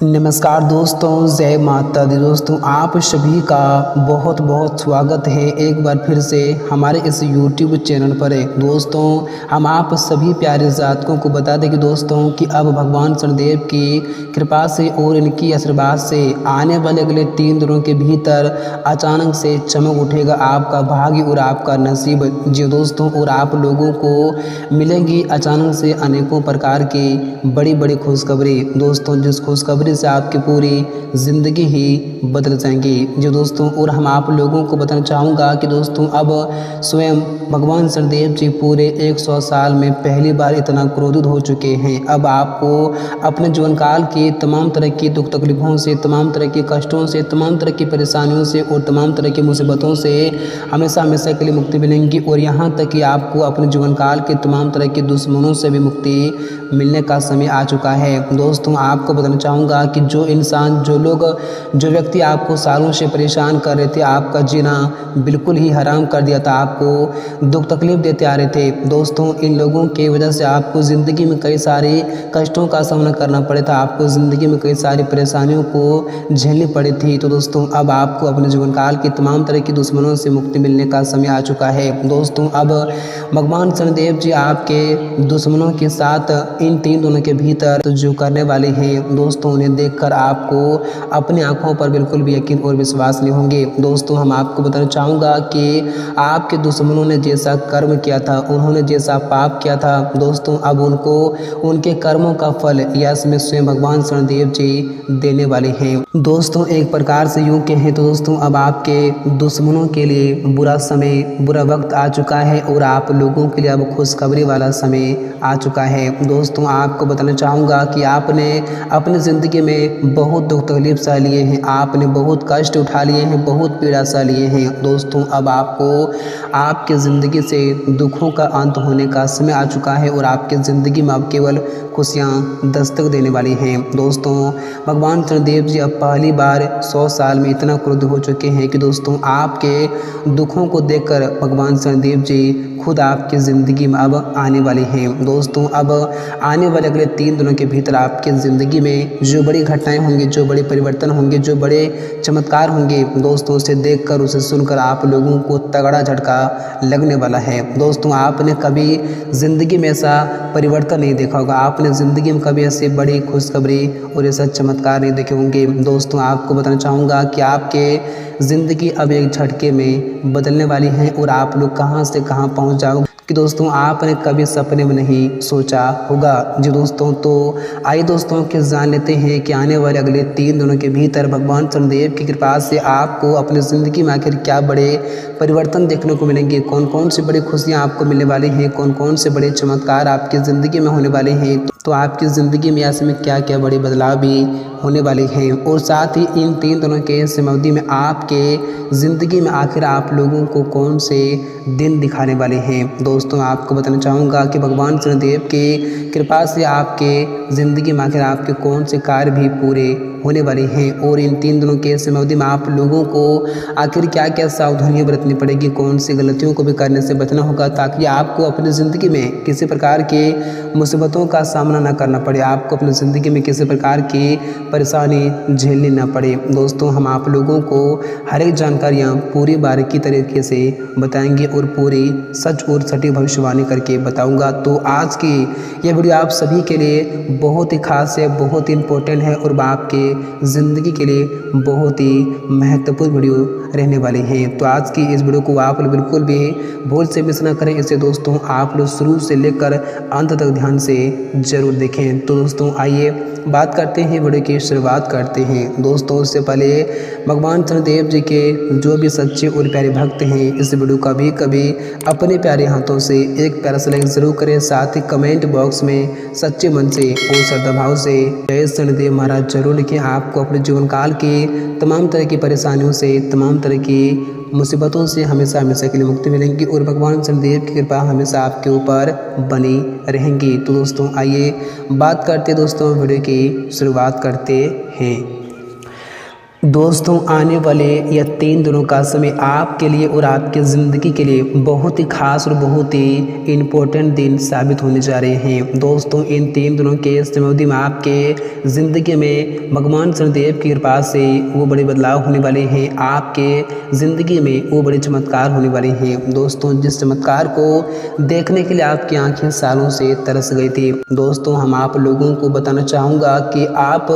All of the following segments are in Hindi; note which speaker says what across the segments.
Speaker 1: नमस्कार दोस्तों, जय माता दी। दोस्तों आप सभी का बहुत बहुत स्वागत है एक बार फिर से हमारे इस YouTube चैनल पर। दोस्तों हम आप सभी प्यारे जातकों को बता दें कि दोस्तों कि अब भगवान शनिदेव की कृपा से और इनकी आशीर्वाद से आने वाले अगले 3 दिनों के भीतर अचानक से चमक उठेगा आपका भाग्य और आपका नसीब। जी दोस्तों, और आप लोगों को मिलेंगी अचानक से अनेकों प्रकार की बड़ी बड़ी खुशखबरी। दोस्तों जिस खुशखबरी से आपकी पूरी ज़िंदगी ही बदल जाएंगी। जी दोस्तों, और हम आप लोगों को बताना चाहूँगा कि दोस्तों अब स्वयं भगवान शनिदेव जी पूरे 100 साल में पहली बार इतना क्रोधित हो चुके हैं। अब आपको अपने जीवन काल की तमाम तरह की दुख तकलीफ़ों से, तमाम तरह के कष्टों से, तमाम तरह की परेशानियों से और तमाम तरह की मुसीबतों से हमेशा हमेशा के लिए मुक्ति मिलेंगी। और यहाँ तक कि आपको अपने जीवन काल के तमाम तरह के दुश्मनों से भी मुक्ति मिलने का समय आ चुका है। दोस्तों आपको बताना चाहूँगा कि जो इंसान, जो व्यक्ति आपको सालों से परेशान कर रहे थे, आपका जीना बिल्कुल ही हराम कर दिया था, आपको दुख तकलीफ देते आ रहे थे, दोस्तों इन लोगों की वजह से आपको ज़िंदगी में कई सारे कष्टों का सामना करना पड़ा था, आपको ज़िंदगी में कई सारी परेशानियों को झेलनी पड़ी थी। तो दोस्तों अब आपको अपने जीवन काल की तमाम तरह की दुश्मनों से मुक्ति मिलने का समय आ चुका है। दोस्तों अब भगवान शनिदेव जी आपके दुश्मनों के साथ इन 3 दिनों के भीतर जो करने वाले हैं, दोस्तों उन्हें देखकर आपको अपनी आंखों पर बिल्कुल भी यकीन और विश्वास नहीं होंगे। दोस्तों हम आपको बताना चाहूँगा कि आपके दुश्मनों ने जैसा कर्म किया था, उन्होंने जैसा पाप किया था, दोस्तों अब उनको उनके कर्मों का फल यश में स्वयं भगवान शनिदेव जी देने वाले हैं। दोस्तों एक प्रकार से यूँ कहें तो दोस्तों अब आपके दुश्मनों के लिए बुरा समय, बुरा वक्त आ चुका है और आप लोगों के लिए अब खुशखबरी वाला समय आ चुका है। दोस्तों आपको बताना चाहूँगा कि आपने अपनी ज़िंदगी में बहुत दुख तकलीफ सह लिए हैं, आपने बहुत कष्ट उठा लिए हैं, बहुत पीड़ा सह लिए हैं। दोस्तों अब आपको आपकी ज़िंदगी से दुखों का अंत होने का समय आ चुका है और आपकी ज़िंदगी में अब केवल खुशियाँ दस्तक देने वाली हैं। दोस्तों भगवान शनिदेव जी अब पहली बार 100 साल में इतना क्रोधित हो चुके हैं कि दोस्तों आपके दुखों को देखकर भगवान शनिदेव जी खुद आपकी ज़िंदगी में अब आने वाली हैं। दोस्तों अब आने वाले अगले 3 दिनों के भीतर आपकी ज़िंदगी में जो बड़ी घटनाएं होंगी, जो बड़े परिवर्तन होंगे, जो बड़े चमत्कार होंगे, दोस्तों उसे देखकर, उसे सुनकर आप लोगों को तगड़ा झटका लगने वाला है। दोस्तों आपने कभी ज़िंदगी में ऐसा परिवर्तन नहीं देखा होगा, आपने ज़िंदगी में कभी ऐसी बड़ी खुशखबरी और ऐसा चमत्कार नहीं देखे होंगे। दोस्तों आपको बताना चाहूँगा कि आपके ज़िंदगी अब एक झटके में बदलने वाली है और आप लोग कहाँ से कहाँ पहुँच जाओगे कि दोस्तों आपने कभी सपने में नहीं सोचा होगा। जी दोस्तों, तो आइए दोस्तों कि जान लेते हैं कि आने वाले अगले 3 दिनों के भीतर भगवान शनिदेव की कृपा से आपको अपनी ज़िंदगी में आखिर क्या बड़े परिवर्तन देखने को मिलेंगे, कौन कौन सी बड़ी खुशियाँ आपको मिलने वाली हैं, कौन कौन से बड़े चमत्कार आपकी ज़िंदगी में होने वाले हैं। तो आपकी ज़िंदगी में ऐसे में क्या क्या बड़े बदलाव भी होने वाले हैं और साथ ही इन 3 दिनों के समयावधि में आपके ज़िंदगी में आखिर आप लोगों को कौन से दिन दिखाने वाले हैं। दोस्तों आपको बताना चाहूँगा कि भगवान शनिदेव की कृपा से आपके ज़िंदगी में आखिर आपके कौन से कार्य भी पूरे होने वाले हैं और इन 3 दिनों के समयावधि में आप लोगों को आखिर क्या क्या सावधानियाँ बरतनी पड़ेगी, कौन सी गलतियों को भी करने से बचना होगा ताकि आपको अपनी ज़िंदगी में किसी प्रकार की मुसीबतों का सामना न करना पड़े, आपको अपनी ज़िंदगी में किसी प्रकार की परेशानी झेलनी न पड़े। दोस्तों हम आप लोगों को हर एक जानकारियाँ पूरी बारीकी तरीके से बताएंगे और पूरी सच और सटीक भविष्यवाणी करके बताऊंगा। तो आज की ये वीडियो आप सभी के लिए बहुत ही खास है, बहुत ही इम्पोर्टेंट है और आपके ज़िंदगी के लिए बहुत ही महत्वपूर्ण वीडियो रहने वाली है। तो आज की इस वीडियो को आप लोग बिल्कुल भी भूल से मिस ना करें। इसे दोस्तों आप लोग शुरू से लेकर अंत तक ध्यान से ज़रूर देखें। तो दोस्तों आइए बात करते हैं, वीडियो की शुरुआत करते हैं। दोस्तों उससे पहले भगवान शनिदेव जी के जो भी सच्चे और प्यारे भक्त हैं इस वीडियो का भी कभी अपने प्यारे हाथों से एक प्यारा सा लाइक ज़रूर करें, साथ ही कमेंट बॉक्स में सच्चे मन से और श्रद्धा भाव से जय शनिदेव महाराज जरूर लिखें। आपको अपने जीवन काल की तमाम तरह की परेशानियों से, तमाम तरह की मुसीबतों से हमेशा हमेशा के लिए मुक्ति मिलेंगी और भगवान शनिदेव की कृपा हमेशा आपके ऊपर बनी रहेंगी। तो दोस्तों आइए बात करते दोस्तों वीडियो की शुरुआत करते हैं। दोस्तों आने वाले यह 3 दिनों का समय आपके लिए और आपकी ज़िंदगी के लिए बहुत ही खास और बहुत ही इम्पोर्टेंट दिन साबित होने जा रहे हैं। दोस्तों इन 3 दिनों के समय में आपके ज़िंदगी में भगवान शनिदेव की कृपा से वो बड़े बदलाव होने वाले हैं। आपके ज़िंदगी में वो बड़े चमत्कार होने वाले हैं। दोस्तों जिस चमत्कार को देखने के लिए आपकी आंखें सालों से तरस गई थी, दोस्तों हम आप लोगों को बताना चाहूँगा कि आप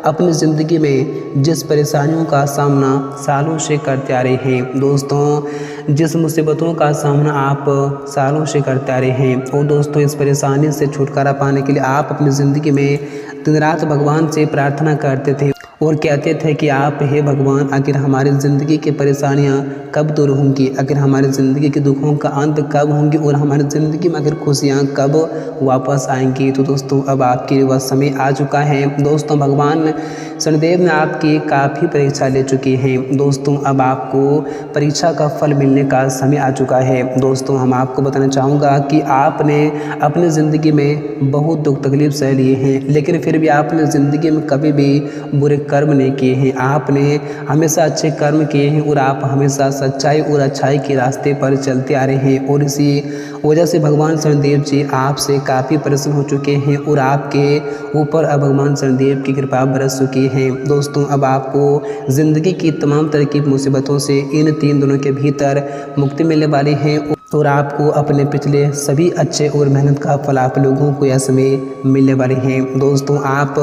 Speaker 1: अपनी ज़िंदगी में जिस परेशानियों का सामना सालों से करते आ रहे हैं, दोस्तों जिस मुसीबतों का सामना आप सालों से करते आ रहे हैं, और दोस्तों इस परेशानी से छुटकारा पाने के लिए आप अपनी ज़िंदगी में दिन रात भगवान से प्रार्थना करते थे और कहते थे कि आप हे भगवान, आखिर हमारी ज़िंदगी की परेशानियां कब दूर होंगी, आखिर हमारी ज़िंदगी के दुखों का अंत कब होंगी और हमारी ज़िंदगी में आखिर खुशियां कब वापस आएंगी। तो दोस्तों अब आपके वह समय आ चुका है। दोस्तों भगवान शनिदेव ने आपकी काफ़ी परीक्षा ले चुकी है। दोस्तों अब आपको परीक्षा का फल मिलने का समय आ चुका है। दोस्तों हम आपको बताना चाहूँगा कि आपने अपनी ज़िंदगी में बहुत दुख तकलीफ सह लिए हैं, लेकिन फिर भी आपने ज़िंदगी में कभी भी बुरे कर्म नहीं किए हैं। आपने हमेशा अच्छे कर्म किए हैं और आप हमेशा सच्चाई और अच्छाई के रास्ते पर चलते आ रहे हैं, और इसी वजह से भगवान शनिदेव जी आपसे काफ़ी प्रसन्न हो चुके हैं और आपके ऊपर अब भगवान शनिदेव की कृपा बरस चुकी है। दोस्तों अब आपको ज़िंदगी की तमाम तरह की मुसीबतों से इन 3 दिनों के भीतर मुक्ति मिलने वाली है और आपको अपने पिछले सभी अच्छे और मेहनत का फल आप लोगों को यह समय मिलने वाले हैं। दोस्तों आप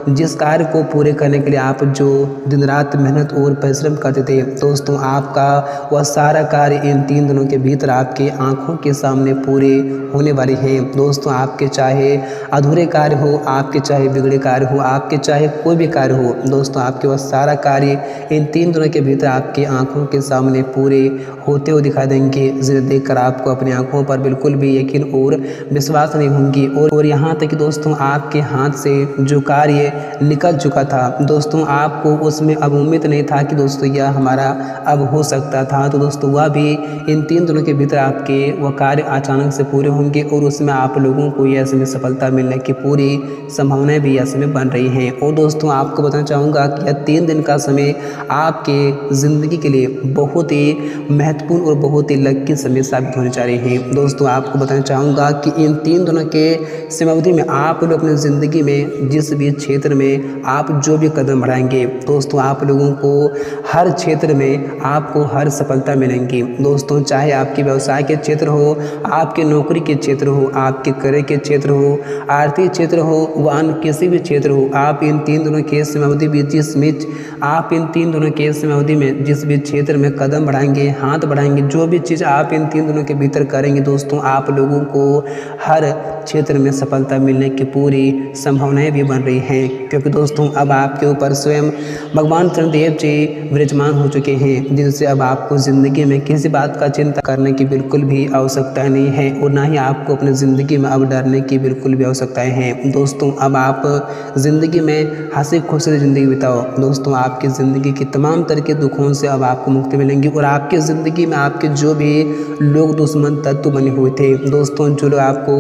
Speaker 1: जिस कार्य को पूरे करने के लिए आप जो दिन रात मेहनत और परिश्रम करते थे, दोस्तों आपका वह सारा कार्य इन 3 दिनों के भीतर आपके आंखों के सामने पूरे होने वाले हैं। दोस्तों आपके चाहे अधूरे कार्य हो, आपके चाहे बिगड़े कार्य हो, आपके चाहे कोई भी कार्य हो, दोस्तों आपके वह सारा कार्य इन 3 दिनों के भीतर आपके आंखों के सामने पूरे होते हुए दिखा देंगे, जिन्हें देखकर आपको अपनी आंखों पर बिल्कुल भी यकीन और विश्वास नहीं होंगी। और यहाँ तक कि दोस्तों आपके हाथ से जो कार्य निकल चुका था, दोस्तों आपको उसमें अब उम्मीद नहीं था कि दोस्तों यह हमारा अब हो सकता था, तो दोस्तों वह भी इन 3 दिनों के भीतर आपके वह कार्य अचानक से पूरे होंगे और उसमें आप लोगों को यह समय सफलता मिलने की पूरी संभावनाएं भी यह समय बन रही हैं। और दोस्तों आपको बताना चाहूँगा कि यह 3 दिन का समय आपके ज़िंदगी के लिए बहुत ही महत्वपूर्ण और बहुत ही लकी समय साबित होने जा रहे हैं। दोस्तों आपको बताना चाहूँगा कि इन 3 दिनों के समयावधि में आप लोग अपनी ज़िंदगी में जिस भी क्षेत्र में आप जो भी कदम बढ़ाएंगे, दोस्तों आप लोगों को हर क्षेत्र में आपको हर सफलता मिलेंगी। दोस्तों चाहे आपके व्यवसाय के क्षेत्र हो, आपके नौकरी के क्षेत्र हो, आपके करियर के क्षेत्र हो, आर्थिक क्षेत्र हो, व अन्य किसी भी क्षेत्र हो, आप इन 3 दिनों के समयावधि में आप इन 3 दिनों के समयावधि में जिस भी क्षेत्र में कदम बढ़ाएंगे, हाथ बढ़ाएंगे, जो भी चीज़ आप इन 3 दिनों के भीतर करेंगे, दोस्तों आप लोगों को हर क्षेत्र में सफलता मिलने की पूरी संभावनाएं भी बन रही हैं, क्योंकि दोस्तों अब आपके ऊपर स्वयं भगवान शनिदेव जी विराजमान हो चुके हैं, जिनसे अब आपको ज़िंदगी में किसी बात का चिंता करने की बिल्कुल भी आवश्यकता नहीं है और ना ही आपको अपनी ज़िंदगी में अब डरने की बिल्कुल भी आवश्यकताएं हैं। दोस्तों अब आप ज़िंदगी में हंसी खुशी ज़िंदगी बिताओ। दोस्तों आपकी ज़िंदगी की तमाम तरह के दुखों से अब आपको मुक्ति मिलेंगी और आपकी ज़िंदगी में आपके जो भी लोग दुश्मन तत्व बने हुए थे, दोस्तों जो लोग आपको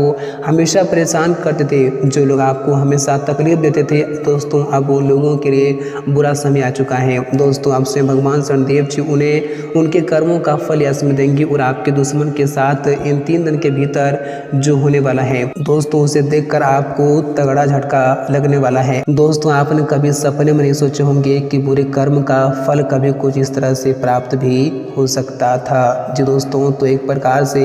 Speaker 1: हमेशा परेशान करते थे, जो लोग आपको हमेशा तकलीफ देते थे, दोस्तों अब उन लोगों के लिए बुरा समय आ चुका है। दोस्तों अब से भगवान शनिदेव जी उन्हें उनके कर्मों का फल यश में देंगे और आपके दुश्मन के साथ इन 3 दिन के भीतर जो होने वाला है, दोस्तों उसे देखकर आपको तगड़ा झटका लगने वाला है। दोस्तों आपने कभी सपने में नहीं सोचे होंगे कि बुरे कर्म का फल कभी कुछ इस तरह से प्राप्त भी हो सकता था। जी दोस्तों तो एक प्रकार से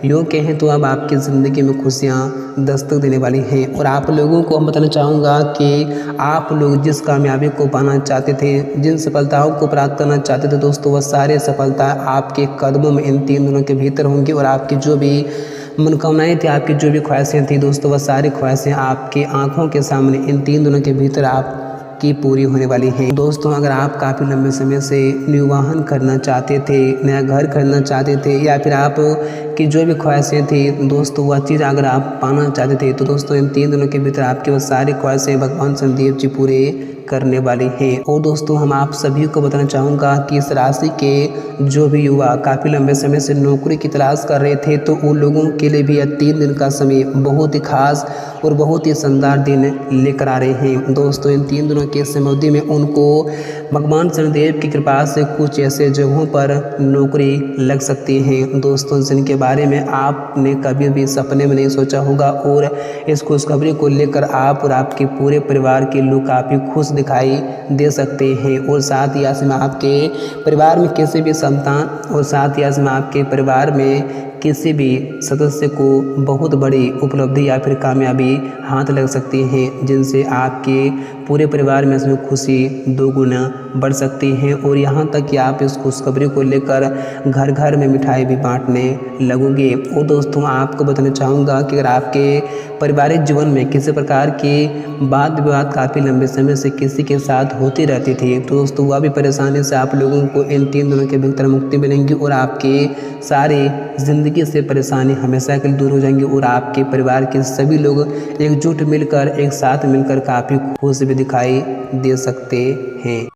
Speaker 1: यूँ कहें तो अब आपकी ज़िंदगी में खुशियाँ दस्तक देने वाली हैं और आप लोगों को हम बताना चाहूँगा कि आप लोग जिस कामयाबी को पाना चाहते थे, जिन सफलताओं को प्राप्त करना चाहते थे, दोस्तों वह सारे सफलता आपके कदमों में इन 3 दिनों के भीतर होंगी और आपकी जो भी मनोकामनाएं थी, आपकी जो भी ख्वाहिशें थी, दोस्तों वह सारी ख्वाहिशें आपके आंखों के सामने इन 3 दिनों के भीतर आपकी पूरी होने वाली हैं। दोस्तों अगर आप काफ़ी लंबे समय से न्यू वाहन खरीदना चाहते थे, नया घर खरीदना चाहते थे, या फिर आप की जो भी ख्वाहिशें थी दोस्तों, वह चीज़ अगर आप पाना चाहते थे तो दोस्तों इन 3 दिनों के भीतर आपकी वो सारी ख्वाहिशें भगवान शनिदेव जी पूरे करने वाले हैं। और दोस्तों हम आप सभी को बताना चाहूँगा कि इस राशि के जो भी युवा काफ़ी लंबे समय से नौकरी की तलाश कर रहे थे, तो उन लोगों के लिए भी यह 3 दिन का समय बहुत ही खास और बहुत ही शानदार दिन लेकर आ रहे हैं। दोस्तों इन 3 दिनों के समय अवधि में उनको भगवान शनिदेव की कृपा से कुछ ऐसे जगहों पर नौकरी लग सकती है दोस्तों, जिनके बारे में आपने कभी भी सपने में नहीं सोचा होगा। और इस खुशखबरी को लेकर आप और आपके पूरे परिवार के लोग काफ़ी खुश दिखाई दे सकते हैं। और साथ ही इसमें आपके परिवार में किसी भी संतान और साथ ही इसमें आपके परिवार में किसी भी सदस्य को बहुत बड़ी उपलब्धि या फिर कामयाबी हाथ लग सकती हैं, जिनसे आपके पूरे परिवार में इसमें खुशी दोगुना बढ़ सकती है। और यहाँ तक कि आप इस खुशखबरी को लेकर घर घर में मिठाई भी बांटने लगोगे। और दोस्तों आपको बताना चाहूँगा कि अगर आपके पारिवारिक जीवन में किसी प्रकार की वाद विवाद काफ़ी लंबे समय से किसी के साथ होती रहती थी, तो दोस्तों वह भी परेशानी से आप लोगों को इन 3 दिनों के भीतर मुक्ति मिलेंगी और आपके सारी ज़िंदगी से परेशानी हमेशा के लिए दूर हो जाएंगी। और आपके परिवार के सभी लोग एकजुट मिलकर एक साथ मिलकर काफ़ी खुश भी दिखाई दे सकते हैं।